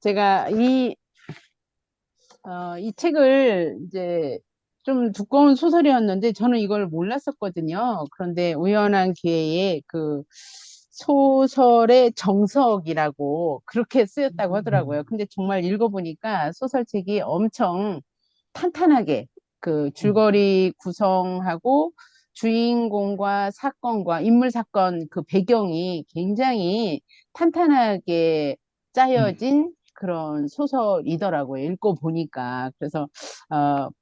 제가 이 책을 이제 좀 두꺼운 소설이었는데 저는 이걸 몰랐었거든요. 그런데 우연한 기회에 그 소설의 정석이라고 그렇게 쓰였다고 하더라고요. 근데 정말 읽어보니까 소설책이 엄청 탄탄하게 그 줄거리 구성하고 주인공과 사건과 인물 사건 그 배경이 굉장히 탄탄하게 짜여진 그런 소설이더라고요. 읽고 보니까. 그래서,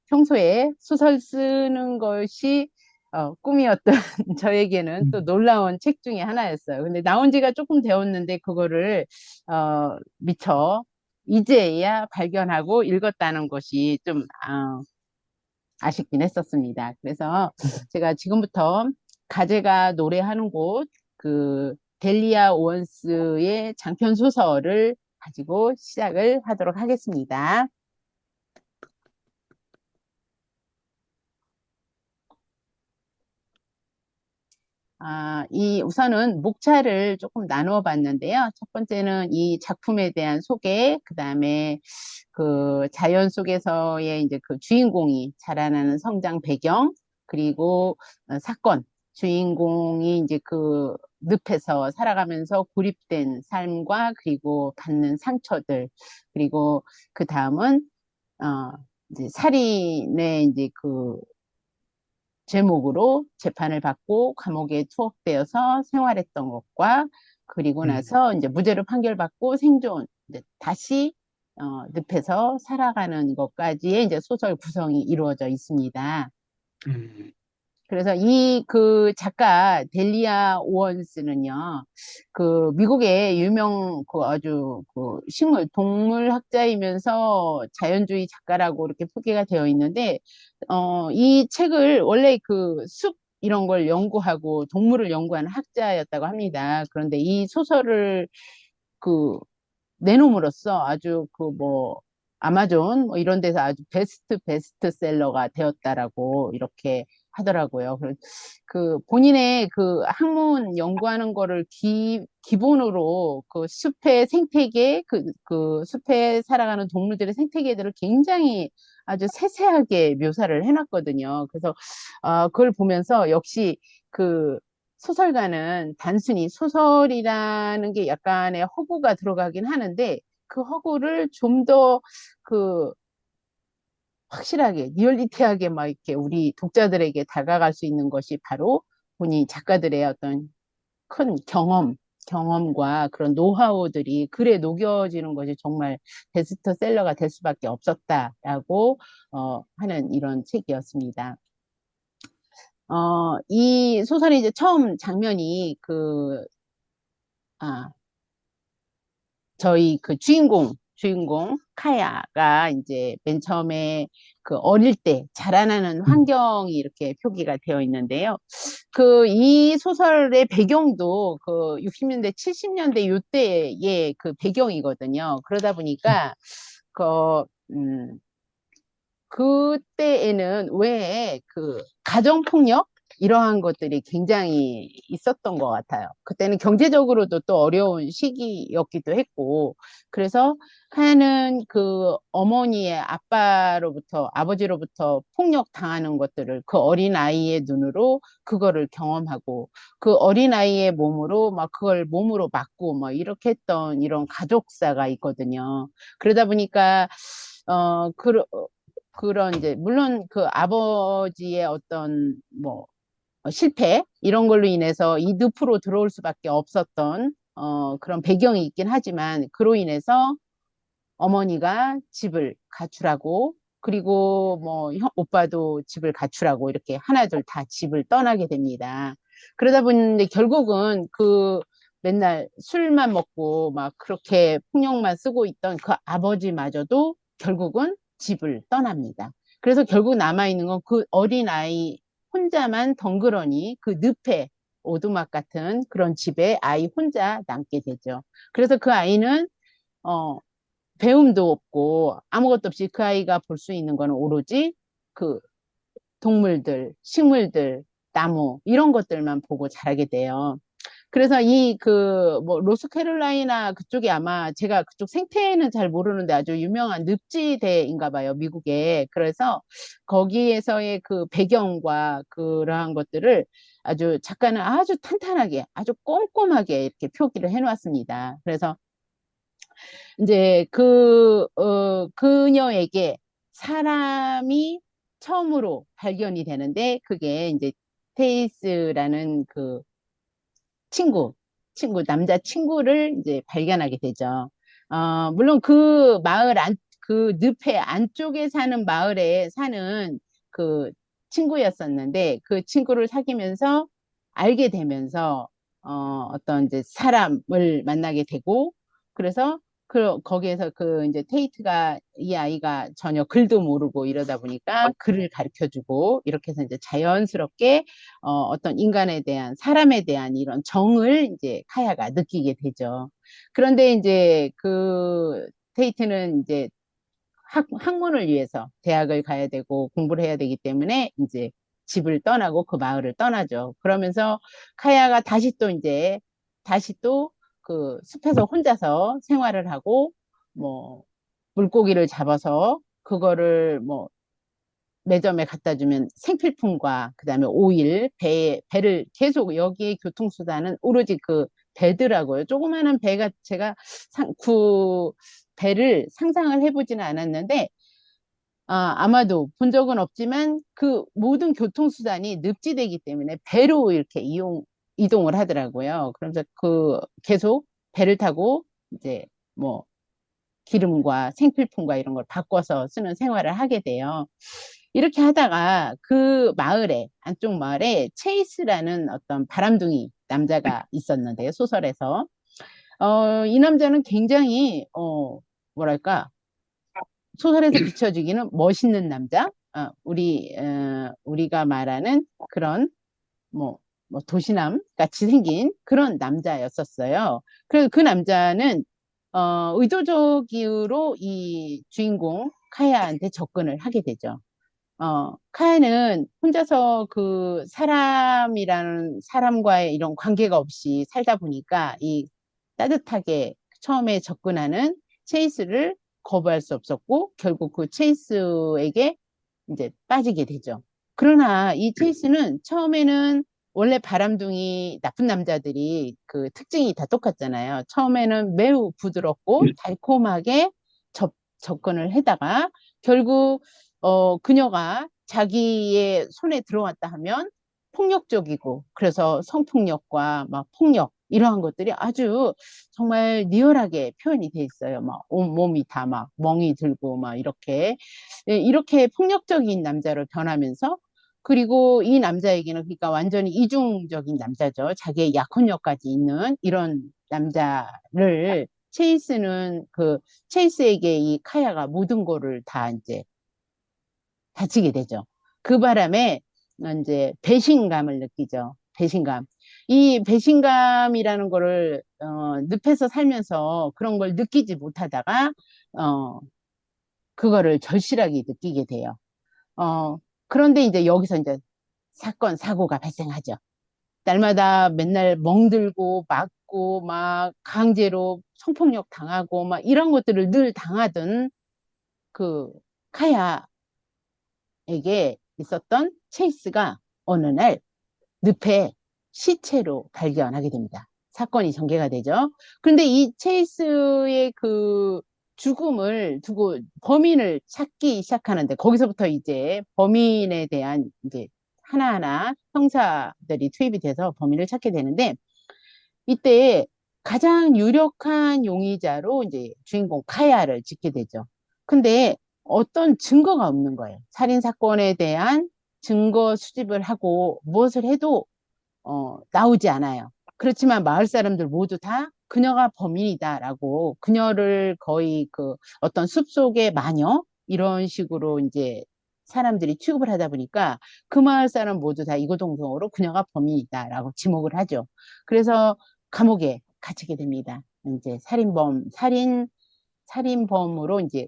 평소에 소설 쓰는 것이 꿈이었던 저에게는 또 놀라운 책 중에 하나였어요. 근데 나온 지가 조금 되었는데 그거를, 미처 이제야 발견하고 읽었다는 것이 좀, 아쉽긴 했었습니다. 그래서 제가 지금부터 가제가 노래하는 곳, 그 델리아 오원스의 장편 소설을 가지고 시작을 하도록 하겠습니다. 이 우선은 목차를 조금 나누어 봤는데요. 첫 번째는 이 작품에 대한 소개, 그 다음에 그 자연 속에서의 이제 그 주인공이 자라나는 성장 배경, 그리고 사건, 주인공이 이제 그 늪에서 살아가면서 고립된 삶과 그리고 받는 상처들, 그리고 그 다음은 어, 이제 살인의 이제 그 제목으로 재판을 받고 감옥에 투옥되어서 생활했던 것과 그리고 나서 이제 무죄로 판결받고 생존, 이제 다시 늪에서 살아가는 것까지의 이제 소설 구성이 이루어져 있습니다. 음, 그래서 이 그 작가 델리아 오원스는요, 그 미국의 유명 그 아주 그 식물 동물 학자이면서 자연주의 작가라고 이렇게 소개가 되어 있는데, 이 책을 원래 그 숲 이런 걸 연구하고 동물을 연구하는 학자였다고 합니다. 그런데 이 소설을 그 내놓음으로써 아주 그 뭐 아마존 뭐 이런 데서 아주 베스트셀러가 되었다라고 이렇게 하더라고요. 그 본인의 그 학문 연구하는 거를 기본으로 그 숲의 생태계, 그 숲에 살아가는 동물들의 생태계들을 굉장히 아주 세세하게 묘사를 해놨거든요. 그래서 그걸 보면서 역시 그 소설가는 단순히 소설이라는 게 약간의 허구가 들어가긴 하는데 그 허구를 좀 더 그 확실하게 리얼리티하게 막 이렇게 우리 독자들에게 다가갈 수 있는 것이 바로 본인 작가들의 어떤 큰 경험과 그런 노하우들이 글에 녹여지는 것이 정말 베스트셀러가 될 수밖에 없었다라고 하는 이런 책이었습니다. 이 소설의 이제 처음 장면이 아, 저희 그 주인공 카야가 이제 맨 처음에 그 어릴 때 자라나는 환경이 이렇게 표기가 되어 있는데요. 그 이 소설의 배경도 그 60년대, 70년대 요때의 그 배경이거든요. 그러다 보니까 그 음, 그때에는 왜 그 가정폭력 이러한 것들이 굉장히 있었던 것 같아요. 그때는 경제적으로도 또 어려운 시기였기도 했고, 그래서 하는 그 어머니의 아버지로부터 폭력 당하는 것들을 그 어린 아이의 눈으로 그거를 경험하고, 그 어린 아이의 몸으로 막 그걸 몸으로 맞고 막 이렇게 했던 이런 가족사가 있거든요. 그러다 보니까, 어, 그, 그런 이제 물론 그 아버지의 어떤 뭐 실패 이런 걸로 인해서 이 늪으로 들어올 수밖에 없었던 그런 배경이 있긴 하지만 그로 인해서 어머니가 집을 가출하고 그리고 뭐 오빠도 집을 가출하고 이렇게 하나둘 다 집을 떠나게 됩니다. 그러다 보니 결국은 그 맨날 술만 먹고 막 그렇게 폭력만 쓰고 있던 그 아버지마저도 결국은 집을 떠납니다. 그래서 결국 남아있는 건 그 어린아이 혼자만 덩그러니 그 늪에 오두막 같은 그런 집에 아이 혼자 남게 되죠. 그래서 그 아이는 어, 배움도 없고 아무것도 없이 그 아이가 볼 수 있는 거는 오로지 그 동물들, 식물들, 나무 이런 것들만 보고 자라게 돼요. 그래서 뭐, 로스캐롤라이나 그쪽이 아마 제가 그쪽 생태는 잘 모르는데 아주 유명한 늪지대인가 봐요, 미국에. 그래서 거기에서의 그 배경과 그러한 것들을 아주 작가는 아주 탄탄하게, 아주 꼼꼼하게 이렇게 표기를 해놓았습니다. 그래서 이제 그녀에게 사람이 처음으로 발견이 되는데 그게 이제 테이스라는 그 친구, 남자 친구를 이제 발견하게 되죠. 물론 그 그 늪의 안쪽에 사는 마을에 사는 그 친구였었는데 그 친구를 사귀면서 알게 되면서, 어떤 이제 사람을 만나게 되고, 그래서 거기에서 이제 테이트가 이 아이가 전혀 글도 모르고 이러다 보니까 글을 가르쳐 주고 이렇게 해서 이제 자연스럽게 어떤 인간에 대한, 사람에 대한 이런 정을 이제 카야가 느끼게 되죠. 그런데 이제 테이트는 이제 학문을 위해서 대학을 가야 되고 공부를 해야 되기 때문에 이제 집을 떠나고 그 마을을 떠나죠. 그러면서 카야가 다시 또 그 숲에서 혼자서 생활을 하고, 뭐, 물고기를 잡아서 그거를 뭐 매점에 갖다 주면 생필품과 그다음에 오일, 배를 계속, 여기에 교통수단은 오로지 그 배더라고요. 조그마한 배가 제가 배를 상상을 해보지는 않았는데, 아마도 본 적은 없지만 그 모든 교통수단이 늪지대이기 때문에 배로 이렇게 이동을 하더라고요. 그러면서 계속 배를 타고 이제 뭐 기름과 생필품과 이런 걸 바꿔서 쓰는 생활을 하게 돼요. 이렇게 하다가 그 안쪽 마을에 체이스라는 어떤 바람둥이 남자가 있었는데요, 소설에서. 이 남자는 굉장히, 뭐랄까, 소설에서 비춰지기는 멋있는 남자? 우리가 말하는 그런, 뭐, 도시남 같이 생긴 그런 남자였었어요. 그래서 그 남자는, 의도적으로 이 주인공 카야한테 접근을 하게 되죠. 카야는 혼자서 그 사람이라는 사람과의 이런 관계가 없이 살다 보니까 따뜻하게 처음에 접근하는 체이스를 거부할 수 없었고 결국 그 체이스에게 이제 빠지게 되죠. 그러나 이 체이스는 처음에는, 원래 바람둥이 나쁜 남자들이 그 특징이 다 똑같잖아요. 처음에는 매우 부드럽고 달콤하게 접근을 하다가 결국 그녀가 자기의 손에 들어왔다 하면 폭력적이고, 그래서 성폭력과 막 폭력 이러한 것들이 아주 정말 리얼하게 표현이 돼 있어요. 막 온몸이 다 막 멍이 들고 막 이렇게 폭력적인 남자로 변하면서, 그리고 이 남자에게는 그러니까 완전히 이중적인 남자죠. 자기의 약혼녀까지 있는 이런 남자를 체이스에게 이 카야가 모든 거를 다 이제 다치게 되죠. 그 바람에 이제 배신감을 느끼죠. 배신감. 이 배신감이라는 거를 늪에서 살면서 그런 걸 느끼지 못하다가 어, 그거를 절실하게 느끼게 돼요. 그런데 이제 여기서 이제 사건, 사고가 발생하죠. 날마다 맨날 멍들고 맞고 막 강제로 성폭력 당하고 막 이런 것들을 늘 당하던 그 카야에게 있었던 체이스가 어느 날 늪에 시체로 발견하게 됩니다. 사건이 전개가 되죠. 그런데 이 체이스의 그 죽음을 두고 범인을 찾기 시작하는데, 거기서부터 이제 범인에 대한 이제 하나하나 형사들이 투입이 돼서 범인을 찾게 되는데, 이때 가장 유력한 용의자로 이제 주인공 카야를 짓게 되죠. 근데 어떤 증거가 없는 거예요. 살인 사건에 대한 증거 수집을 하고 무엇을 해도 나오지 않아요. 그렇지만 마을 사람들 모두 다 그녀가 범인이다라고, 그녀를 거의 어떤 숲속의 마녀 이런 식으로 이제 사람들이 취급을 하다 보니까 그 마을 사람 모두 다 이고동성으로 그녀가 범인이다라고 지목을 하죠. 그래서 감옥에 갇히게 됩니다. 이제 살인범으로 이제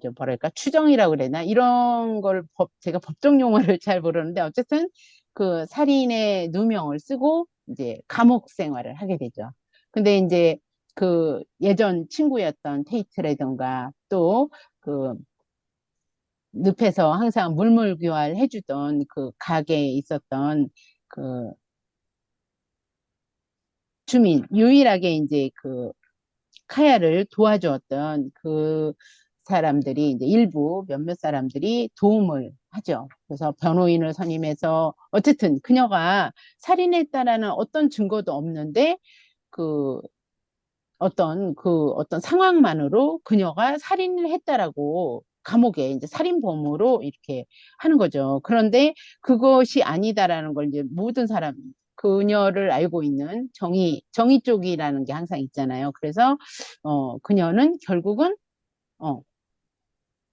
좀 뭐랄까, 추정이라고 그래나, 이런 걸 제가 법정 용어를 잘 모르는데, 어쨌든 그 살인의 누명을 쓰고 이제 감옥 생활을 하게 되죠. 근데 이제 그 예전 친구였던 테이트라든가 또 그 늪에서 항상 물물교환 해주던 그 가게에 있었던 그 주민, 유일하게 이제 그 카야를 도와주었던 그 사람들이 이제 일부 몇몇 사람들이 도움을 하죠. 그래서 변호인을 선임해서 어쨌든 그녀가 살인했다라는 어떤 증거도 없는데 그 어떤 상황만으로 그녀가 살인을 했다라고 감옥에 이제 살인범으로 이렇게 하는 거죠. 그런데 그것이 아니다라는 걸 이제 모든 사람, 그녀를 알고 있는 정의 쪽이라는 게 항상 있잖아요. 그래서, 그녀는 결국은, 어,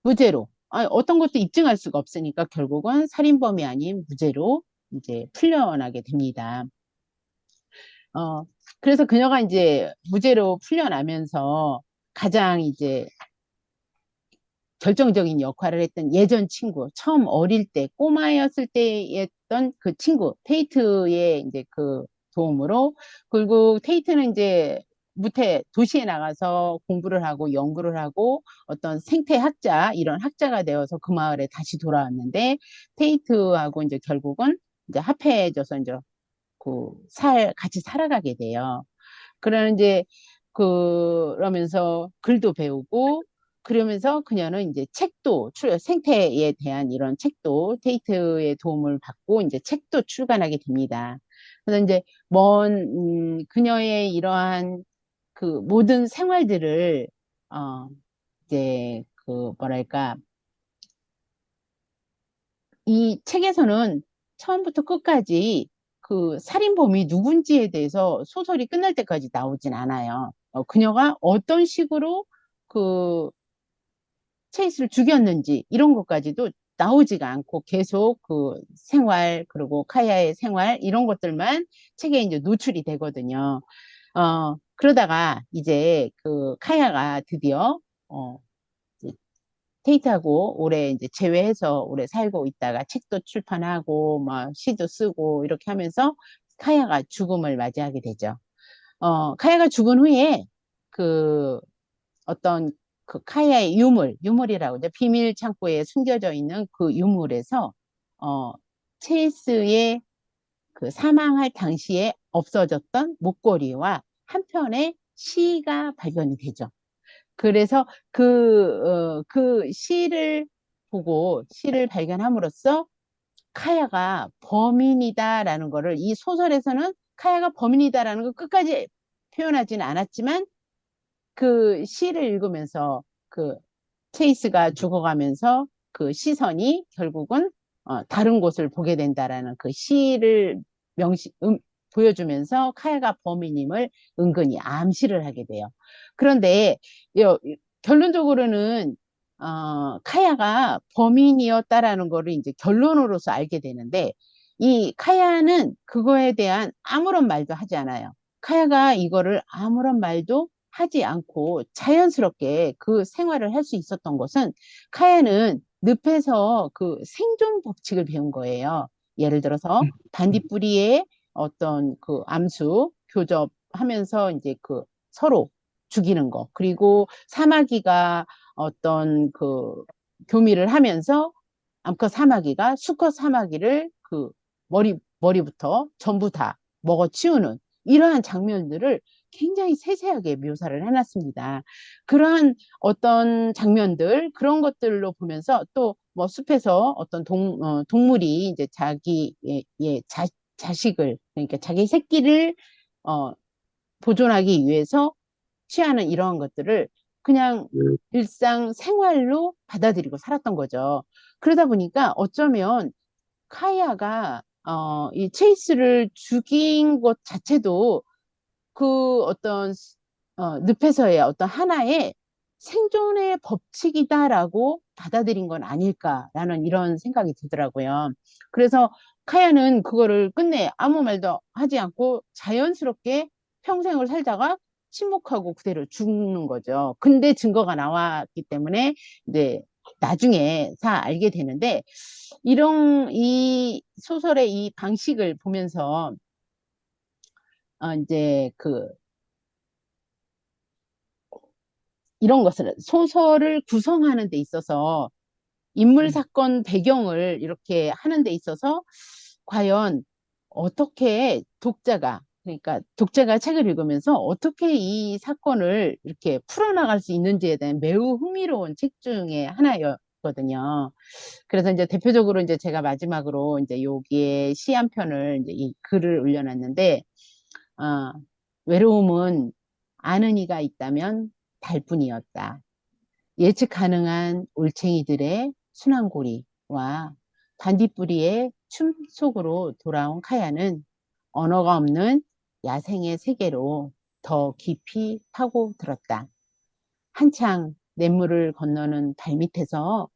무죄로, 어떤 것도 입증할 수가 없으니까 결국은 살인범이 아닌 무죄로 이제 풀려나게 됩니다. 어, 그래서 그녀가 이제 무죄로 풀려나면서 가장 이제 결정적인 역할을 했던 예전 친구, 처음 어릴 때, 꼬마였을 때 했던 그 친구, 테이트의 이제 그 도움으로, 그리고 테이트는 이제 도시에 나가서 공부를 하고 연구를 하고 어떤 생태학자, 이런 학자가 되어서 그 마을에 다시 돌아왔는데, 테이트하고 이제 결국은 이제 합해져서 이제 같이 살아가게 돼요. 그러는 이제 그러면서 글도 배우고 그러면서 그녀는 이제 생태에 대한 이런 책도 테이트의 도움을 받고 이제 책도 출간하게 됩니다. 그래서 이제 그녀의 이러한 그 모든 생활들을 어 이제 그 뭐랄까 이 책에서는 처음부터 끝까지 그 살인범이 누군지에 대해서 소설이 끝날 때까지 나오진 않아요. 그녀가 어떤 식으로 그 체이스를 죽였는지 이런 것까지도 나오지가 않고 계속 그 생활 그리고 카야의 생활 이런 것들만 책에 이제 노출이 되거든요. 그러다가 이제 그 카야가 드디어 어, 테이트하고 오래 이제 재회해서 오래 살고 있다가 책도 출판하고 뭐 시도 쓰고 이렇게 하면서 카야가 죽음을 맞이하게 되죠. 카야가 죽은 후에 그 어떤 그 카야의 유물이라고 이제 비밀 창고에 숨겨져 있는 그 유물에서 어, 체이스의 그 사망할 당시에 없어졌던 목걸이와 한 편의 시가 발견이 되죠. 그래서 그 시를 발견함으로써 카야가 범인이다라는 거를 이 소설에서는 카야가 범인이다라는 걸 끝까지 표현하지는 않았지만 그 시를 읽으면서 그 체이스가 죽어가면서 그 시선이 결국은 다른 곳을 보게 된다라는 그 시를 보여주면서 카야가 범인임을 은근히 암시를 하게 돼요. 그런데 결론적으로는 카야가 범인이었다라는 거를 이제 결론으로서 알게 되는데 이 카야는 그거에 대한 아무런 말도 하지 않아요. 카야가 이거를 아무런 말도 하지 않고 자연스럽게 그 생활을 할 수 있었던 것은 카야는 늪에서 그 생존 법칙을 배운 거예요. 예를 들어서 반딧불이에 어떤 그 암수 교접하면서 이제 그 서로 죽이는 거. 그리고 사마귀가 어떤 그 교미를 하면서 암컷 사마귀가 수컷 사마귀를 그 머리부터 전부 다 먹어치우는 이러한 장면들을 굉장히 세세하게 묘사를 해놨습니다. 그러한 어떤 장면들, 그런 것들로 보면서 또 뭐 숲에서 어떤 동물이 이제 자식을, 그러니까 자기 새끼를, 어, 보존하기 위해서 취하는 이러한 것들을 그냥 일상 생활로 받아들이고 살았던 거죠. 그러다 보니까 어쩌면 카이아가 이 체이스를 죽인 것 자체도 그 어떤 늪에서의 어떤 하나의 생존의 법칙이다라고 받아들인 건 아닐까라는 이런 생각이 들더라고요. 그래서 카야는 그거를 끝내 아무 말도 하지 않고 자연스럽게 평생을 살다가 침묵하고 그대로 죽는 거죠. 근데 증거가 나왔기 때문에 이제 나중에 다 알게 되는데 이 소설의 이 방식을 보면서 이제 이런 것을, 소설을 구성하는 데 있어서 인물, 사건, 배경을 이렇게 하는 데 있어서 과연 어떻게 그러니까 독자가 책을 읽으면서 어떻게 이 사건을 이렇게 풀어나갈 수 있는지에 대한 매우 흥미로운 책 중에 하나였거든요. 그래서 이제 대표적으로 이제 제가 마지막으로 이제 여기에 시 한 편을 이제 이 글을 올려놨는데, 아, 외로움은 아는 이가 있다면 달뿐이었다. 예측 가능한 올챙이들의 순환고리와 반딧불이의 춤 속으로 돌아온 카야는 언어가 없는 야생의 세계로 더 깊이 파고들었다. 한창 냇물을 건너는 발밑에서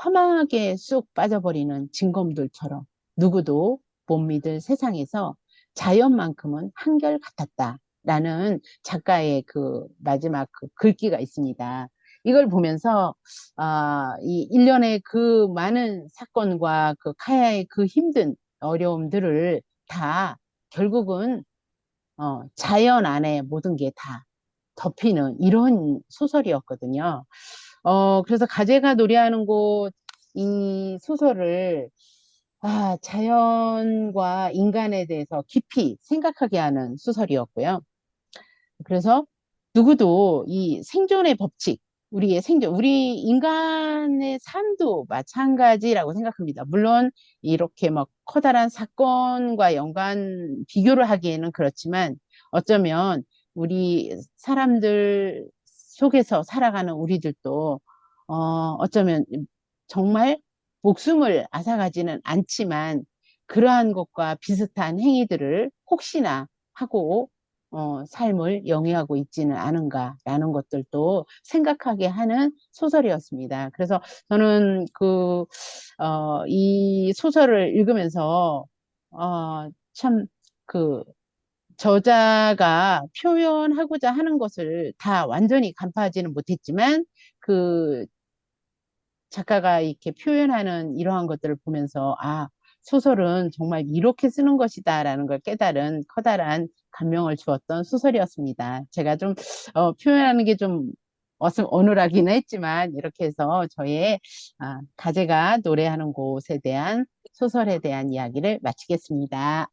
허망하게 쑥 빠져버리는 징검들처럼 누구도 못 믿을 세상에서 자연만큼은 한결같았다. 라는 작가의 그 마지막 그 글귀가 있습니다. 이걸 보면서, 이 일련의 그 많은 사건과 그 카야의 그 힘든 어려움들을 다 결국은 자연 안에 모든 게 다 덮이는 이런 소설이었거든요. 그래서 가제가 노래하는 곳, 이 소설을, 자연과 인간에 대해서 깊이 생각하게 하는 소설이었고요. 그래서 누구도 이 생존의 법칙, 우리의 생존, 우리 인간의 삶도 마찬가지라고 생각합니다. 물론 이렇게 막 커다란 사건과 연관 비교를 하기에는 그렇지만 어쩌면 우리 사람들 속에서 살아가는 우리들도 어쩌면 정말 목숨을 앗아가지는 않지만 그러한 것과 비슷한 행위들을 혹시나 하고 삶을 영위하고 있지는 않은가라는 것들도 생각하게 하는 소설이었습니다. 그래서 저는 이 소설을 읽으면서, 참, 그, 저자가 표현하고자 하는 것을 다 완전히 간파하지는 못했지만, 그 작가가 이렇게 표현하는 이러한 것들을 보면서, 소설은 정말 이렇게 쓰는 것이다라는 걸 깨달은 커다란 감명을 주었던 소설이었습니다. 제가 좀, 표현하는 게 좀 어눌하기는 했지만, 이렇게 해서 저의, 가제가 노래하는 곳에 대한 소설에 대한 이야기를 마치겠습니다.